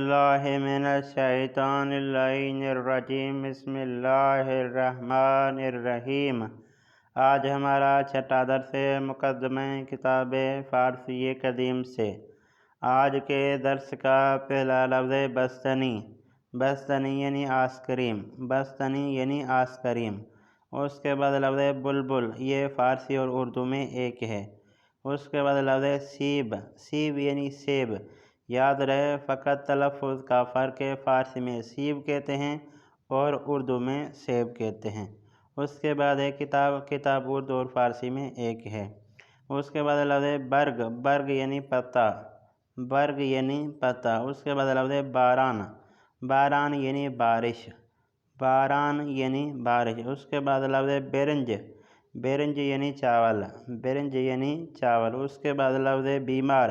باللہ من الشیطان اللعین الرجیم بسم اللہ الرحمن الرحیم۔ آج ہمارا چھٹا درس مقدمہ کتاب فارسی قدیم سے۔ آج کے درس کا پہلا لفظ بستنی۔ بستنی یعنی آئس کریم، بستنی یعنی آئس کریم۔ اس کے بعد لفظ بلبل، یہ فارسی اور اردو میں ایک ہے۔ اس کے بعد لفظ سیب، سیب یعنی سیب۔ یاد رہے فقط تلفظ کا فرق ہے، فارسی میں سیب کہتے ہیں اور اردو میں سیب کہتے ہیں۔ اس کے بعد ہے کتاب، کتاب اردو اور فارسی میں ایک ہے۔ اس کے بعد لفظ برگ، برگ یعنی پتا، برگ یعنی پتا۔ اس کے بعد لفظ باران، باران یعنی بارش، باران یعنی بارش۔ اس کے بعد لفظ برنج، برنج یعنی چاول، برنج یعنی چاول۔ اس کے بعد لفظ بیمار،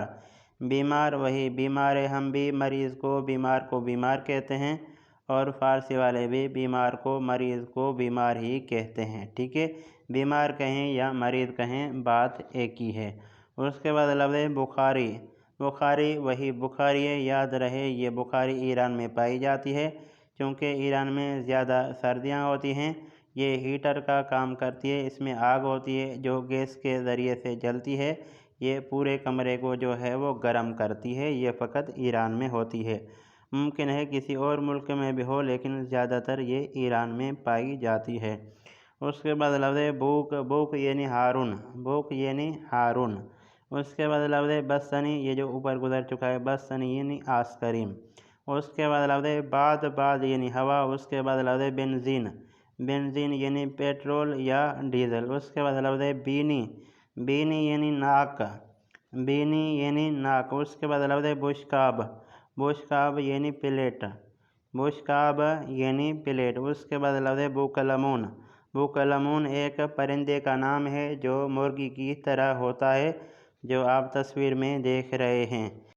بیمار وہی بیمار ہے، ہم بھی مریض کو بیمار کو بیمار کہتے ہیں اور فارسی والے بھی بیمار کو مریض کو بیمار ہی کہتے ہیں، ٹھیک ہے۔ بیمار کہیں یا مریض کہیں بات ایک ہی ہے۔ اس کے بعد لفظ بخاری، بخاری وہی بخاری ہے، یاد رہے یہ بخاری ایران میں پائی جاتی ہے کیونکہ ایران میں زیادہ سردیاں ہوتی ہیں۔ یہ ہیٹر کا کام کرتی ہے، اس میں آگ ہوتی ہے جو گیس کے ذریعے سے جلتی ہے، یہ پورے کمرے کو جو ہے وہ گرم کرتی ہے، یہ فقط ایران میں ہوتی ہے۔ ممکن ہے کسی اور ملک میں بھی ہو لیکن زیادہ تر یہ ایران میں پائی جاتی ہے۔ اس کے بعد لفظ بوک، بوک یعنی ہارون، بوک یعنی ہارون۔ اس کے بعد لفظ بستنی، یہ جو اوپر گزر چکا ہے، بستنی یعنی آئس کریم۔ اس کے بعد لفظ باد، باد یعنی ہوا۔ اس کے بعد لفظ بنزین، بنزین یعنی پیٹرول یا ڈیزل۔ اس کے بعد لفظ بینی، بینی یعنی ناک، بینی یعنی ناک۔ اس کے بعد لفظ بشقاب، بشقاب یعنی پلیٹ، بشقاب یعنی پلیٹ۔ اس کے بعد لفظ بوقلمون، بوقلمون ایک پرندے کا نام ہے جو مرغی کی طرح ہوتا ہے جو آپ تصویر میں دیکھ رہے ہیں۔